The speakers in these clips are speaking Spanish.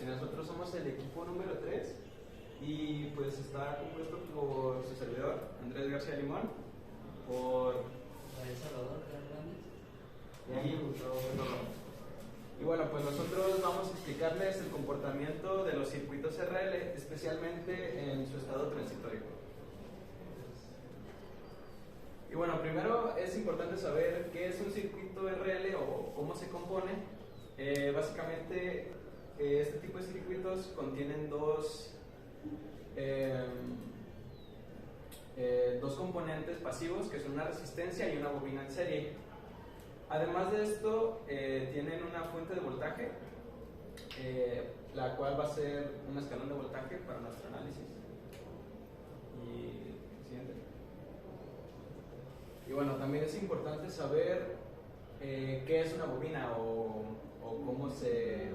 nosotros somos el equipo número 3 y pues está compuesto por su servidor, Andrés García Limón, por Rafael Salvador Hernández y bueno, pues nosotros vamos a explicarles el comportamiento de los circuitos RL, especialmente en su estado transitorio. Y bueno, primero es importante saber qué es un circuito RL o cómo se compone. Básicamente, este tipo de circuitos contienen dos componentes pasivos, que son una resistencia y una bobina en serie. Además de esto, tienen una fuente de voltaje, la cual va a ser un escalón de voltaje para nuestro análisis. Y siguiente. Y bueno, también es importante saber qué es una bobina o cómo se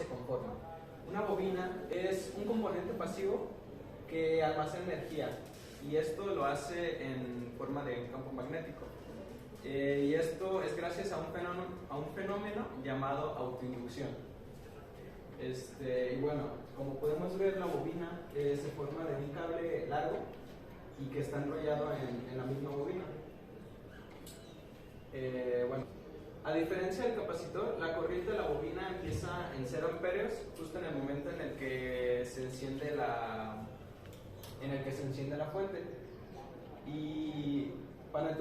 conforma. Una bobina es un componente pasivo que almacena energía y esto lo hace en forma de un campo magnético. Y esto es gracias a un fenómeno llamado autoinducción. Y bueno, como podemos ver, la bobina se forma de un cable largo y que está enrollado en la misma bobina. Bueno, a diferencia del capacitor, la corriente de la bobina empieza en 0 amperios justo en el momento en el que se enciende la fuente. Y para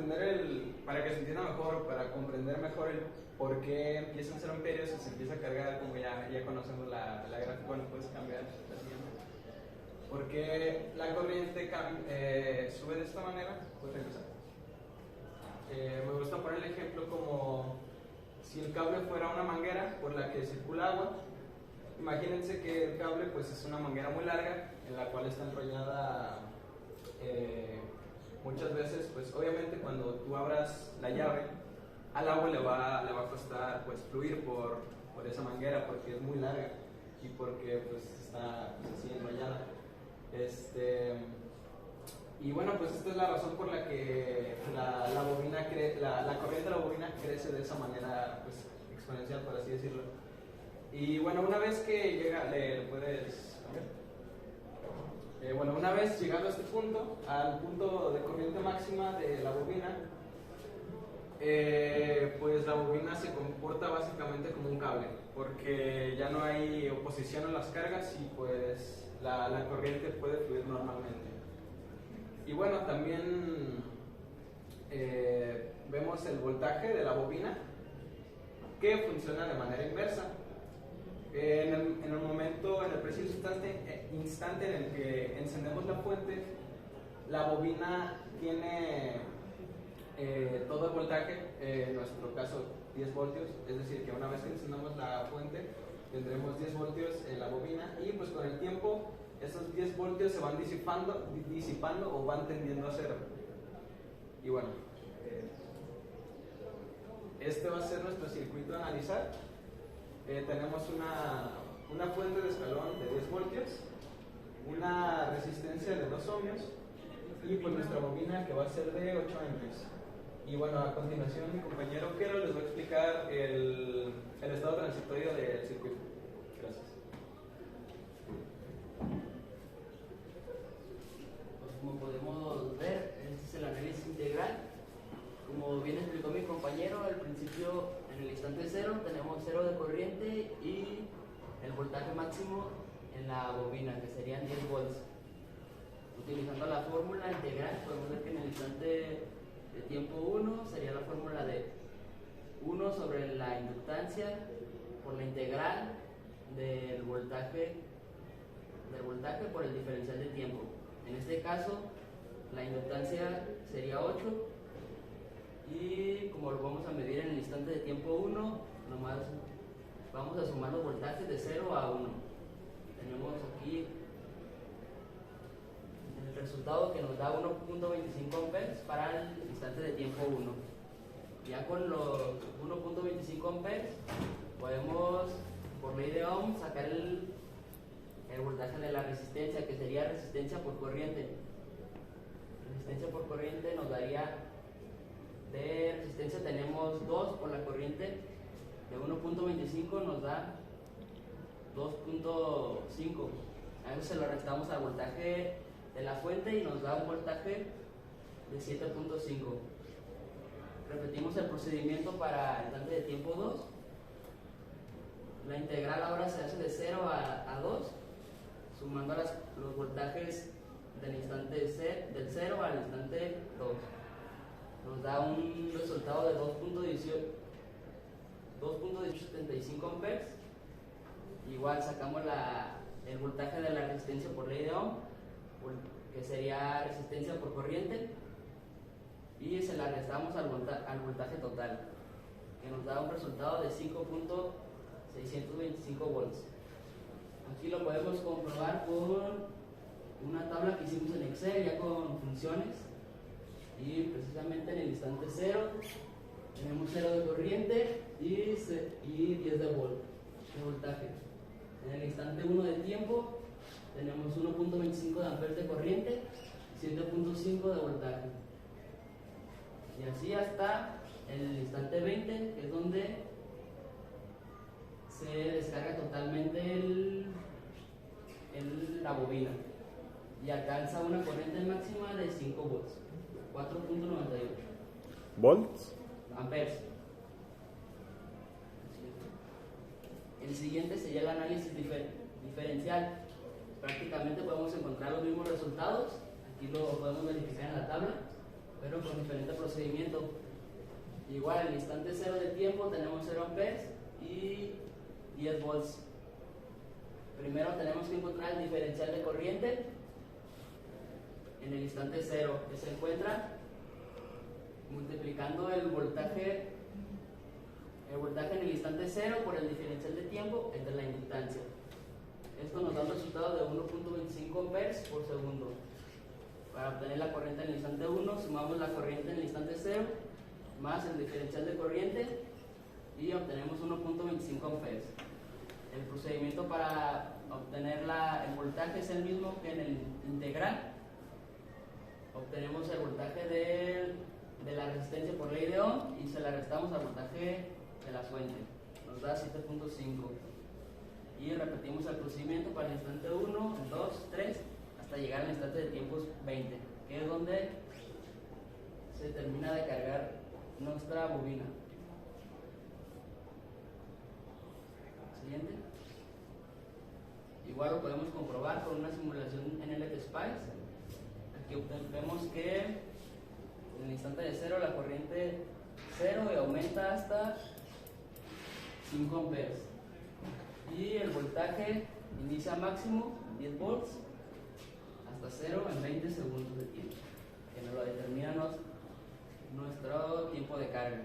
que se entienda mejor, para comprender mejor el por qué empieza en 0 amperios y se empieza a cargar, como ya conocemos la gráfica, bueno, puedes cambiar la siguiente. Porque la corriente sube de esta manera. Puedes regresar. Me gusta poner el ejemplo como si el cable fuera una manguera por la que circula agua. Imagínense que el cable pues es una manguera muy larga en la cual está enrollada muchas veces, pues obviamente cuando tú abras la llave al agua le va a costar pues fluir por esa manguera porque es muy larga y porque pues está pues, así enrollada. Y bueno, pues esta es la razón por la que la corriente de la bobina crece de esa manera pues, exponencial, por así decirlo. Y bueno, una vez que llega, le puedes cambiar. Bueno, una vez llegado a este punto, al punto de corriente máxima de la bobina, pues la bobina se comporta básicamente como un cable, porque ya no hay oposición a las cargas y pues la corriente puede fluir normalmente. Y bueno, también vemos el voltaje de la bobina, que funciona de manera inversa. En el preciso instante en el que encendemos la fuente, la bobina tiene todo el voltaje, en nuestro caso 10 voltios, es decir, que una vez que encendamos la fuente tendremos 10 voltios en la bobina y pues con el tiempo esos 10 voltios se van disipando o van tendiendo a cero. Y bueno, este va a ser nuestro circuito a analizar. Tenemos una fuente de escalón de 10 voltios, una resistencia de 2 ohmios y pues nuestra bobina que va a ser de 8 amperes. Y bueno, a continuación mi compañero Kero les va a explicar el estado transitorio del circuito. Gracias. Pues como podemos ver, este es el análisis integral. Como bien explicó mi compañero, al principio, en el instante cero, tenemos 0 de corriente y el voltaje máximo en la bobina, que serían 10 volts. Utilizando la fórmula integral, podemos ver que en el instante de tiempo 1 sería la fórmula de 1 sobre la inductancia por la integral del voltaje por el diferencial de tiempo. En este caso, la inductancia sería 8 y como lo vamos a medir en el instante de tiempo 1, nomás vamos a sumar los voltajes de 0 a 1. Tenemos aquí el resultado que nos da 1.25 amperes para el instante de tiempo 1. Ya con los 1.25 amperes podemos, por ley de Ohm, sacar el voltaje de la resistencia, que sería resistencia por corriente. Resistencia por corriente nos daría, de resistencia tenemos 2 por la corriente, de 1.25 nos da 2.5. A eso se lo restamos al voltaje de la fuente y nos da un voltaje de 7.5. Repetimos el procedimiento para el instante de tiempo 2. La integral ahora se hace de 0 a 2, sumando los voltajes del instante del 0 al instante 2. Nos da un resultado de 2.1875 amperes. Igual sacamos el voltaje de la resistencia por ley de Ohm, que sería resistencia por corriente, y se la restamos al voltaje total, que nos da un resultado de 5.625 volts. Aquí lo podemos comprobar con una tabla que hicimos en Excel ya con funciones, y precisamente en el instante 0 tenemos 0 de corriente y 10 de voltaje. En el instante 1 de tiempo tenemos 1.25 de amperes de corriente y 7.5 de voltaje. Y así hasta el instante 20, que es donde se descarga totalmente la bobina y alcanza una corriente máxima de 5 volts, 4.98 ¿Volts? amperes. El siguiente sería el análisis diferencial. Prácticamente podemos encontrar los mismos resultados, aquí lo podemos verificar en la tabla, pero con diferente procedimiento. Igual en el instante 0 de tiempo tenemos 0 amperes y 10 volts. Primero tenemos que encontrar el diferencial de corriente en el instante 0, que se encuentra multiplicando el voltaje en el instante 0 por el diferencial de tiempo entre la inductancia. Esto nos da un resultado de 1.25 amperes por segundo. Para obtener la corriente en el instante 1, sumamos la corriente en el instante 0 más el diferencial de corriente y obtenemos 1.25 amperes. El procedimiento para obtener el voltaje es el mismo que en el integral. Obtenemos el voltaje de la resistencia por ley de Ohm y se la restamos al voltaje de la fuente. Nos da 7.5. Y repetimos el procedimiento para el instante 1, 2, 3, hasta llegar al instante de tiempos 20, que es donde se termina de cargar nuestra bobina. Siguiente. Igual lo podemos comprobar con una simulación en LTSpice. Aquí vemos que en el instante de 0 la corriente 0 y aumenta hasta 5 amperes. Y el voltaje inicia máximo 10 volts hasta 0 en 20 segundos de tiempo, que nos lo determina nuestro tiempo de carga.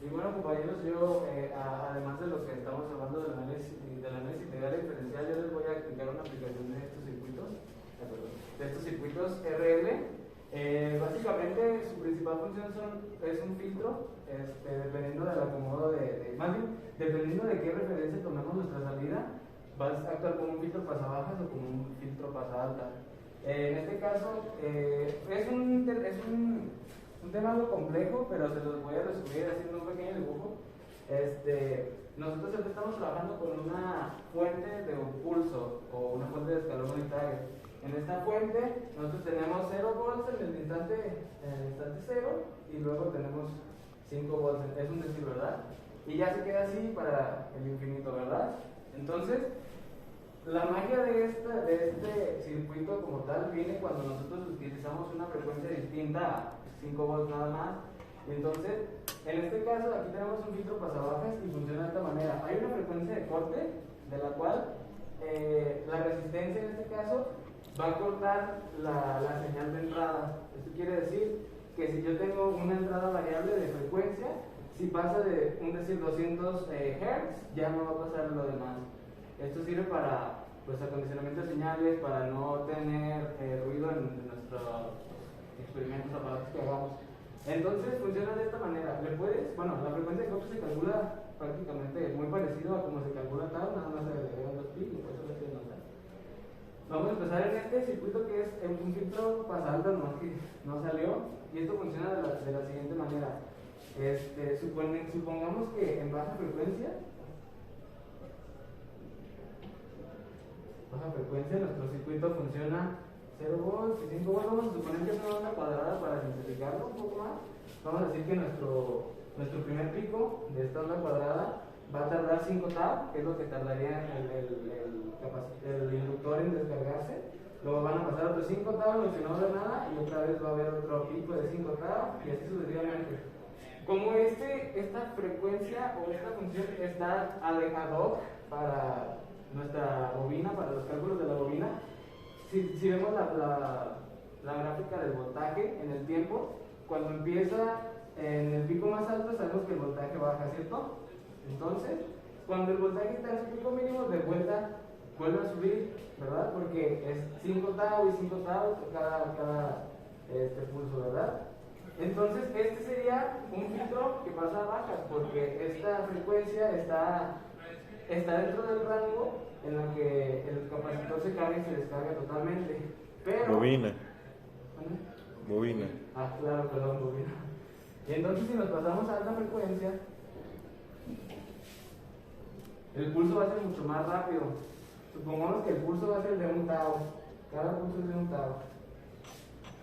Y bueno, compañeros, yo además de lo que estamos hablando del análisis integral y diferencial, yo les voy a explicar una aplicación de estos circuitos RL. Básicamente su principal función es un filtro, dependiendo del acomodo más bien, dependiendo de qué referencia tomemos nuestra salida, va a actuar como un filtro pasabajas o como un filtro pasalta. En este caso es un tema algo complejo, pero se los voy a resumir haciendo un pequeño dibujo. Nosotros siempre estamos trabajando con una fuente de impulso o una fuente de escalón unitario. En esta fuente nosotros tenemos 0 volts en el instante 0 y luego tenemos 5 volts, es un decir, ¿verdad? Y ya se queda así para el infinito, ¿verdad? Entonces, la magia de este circuito como tal viene cuando nosotros utilizamos una frecuencia distinta a 5 volts nada más. Y entonces, en este caso, aquí tenemos un filtro pasabajas y funciona de esta manera. Hay una frecuencia de corte, de la cual la resistencia en este caso va a cortar la señal de entrada. Esto quiere decir que si yo tengo una entrada variable de frecuencia, si pasa de un decir 200 Hz, ya no va a pasar lo demás. Esto sirve para acondicionamiento de señales, para no tener ruido en nuestros experimentos, aparatos que hagamos. Entonces funciona de esta manera. La frecuencia de corte se calcula prácticamente muy parecido a como se calcula tal, nada más se agregan los picos, por eso es notar. Vamos a empezar en este circuito que es un filtro pasalta, no salió, y esto funciona de la siguiente manera. Supongamos que en baja frecuencia nuestro circuito funciona 0 volts y 5 volts. Vamos a suponer que es una onda cuadrada para simplificarlo un poco más. Vamos a decir que nuestro primer pico de esta onda cuadrada va a tardar 5 tau, que es lo que tardaría el inductor en descargarse. Luego van a pasar otros 5 tau, lo que no va a haber nada, y otra vez va a haber otro pico de 5 tau, y así sucesivamente. Como esta frecuencia o esta función está ad hoc para nuestra bobina, para los cálculos de la bobina, si vemos la gráfica del voltaje en el tiempo, cuando empieza en el pico más alto sabemos que el voltaje baja, ¿cierto? Entonces, cuando el voltaje está en su pico mínimo, de vuelta vuelve a subir, ¿verdad? Porque es 5 tau y 5 tau cada pulso, ¿verdad? Entonces, este sería un filtro que pasa a bajas, porque esta frecuencia está dentro del rango en el que el capacitor se carga y se descarga totalmente. Pero, Bobina. ¿vale? Bobina. Ah, claro, perdón, bobina. Y entonces, si nos pasamos a alta frecuencia, el pulso va a ser mucho más rápido. Supongamos que el pulso va a ser de 1 tau. Cada pulso es de 1 tau.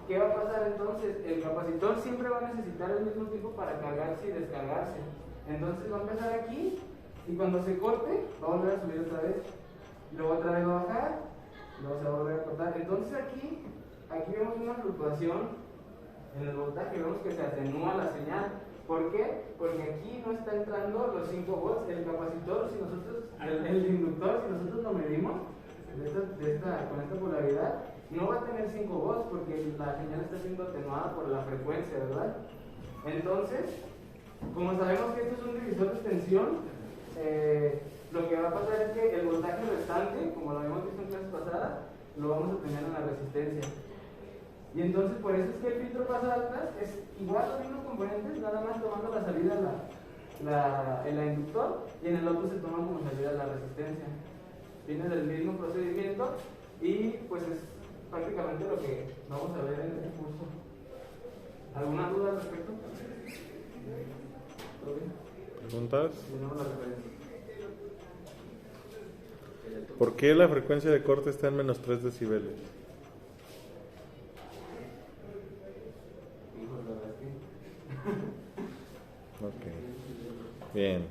¿Qué va a pasar entonces? El capacitor siempre va a necesitar el mismo tiempo para cargarse y descargarse. Entonces va a empezar aquí y cuando se corte va a volver a subir otra vez. Luego otra vez va a bajar, luego se va a volver a cortar. Entonces aquí vemos una fluctuación en el voltaje, vemos que se atenúa la señal. ¿Por qué? Porque aquí no está entrando los 5 volts. El capacitor, el inductor, si nosotros lo medimos con esta polaridad, no va a tener 5 volts porque la señal está siendo atenuada por la frecuencia, ¿verdad? Entonces, como sabemos que esto es un divisor de extensión, lo que va a pasar es que el voltaje restante, como lo habíamos visto en clases pasadas, lo vamos a tener en la resistencia. Y entonces por eso es que el filtro pasa altas es igual los mismos componentes, nada más tomando la salida el inductor, y en el otro se toma como salida la resistencia. Viene del mismo procedimiento y pues es prácticamente lo que vamos a ver en este curso. ¿Alguna duda al respecto? ¿Todo bien? ¿Preguntas? Tenemos la referencia. ¿Por qué la frecuencia de corte está en menos 3 decibeles? Híjole, la verdad es que... Ok. Bien.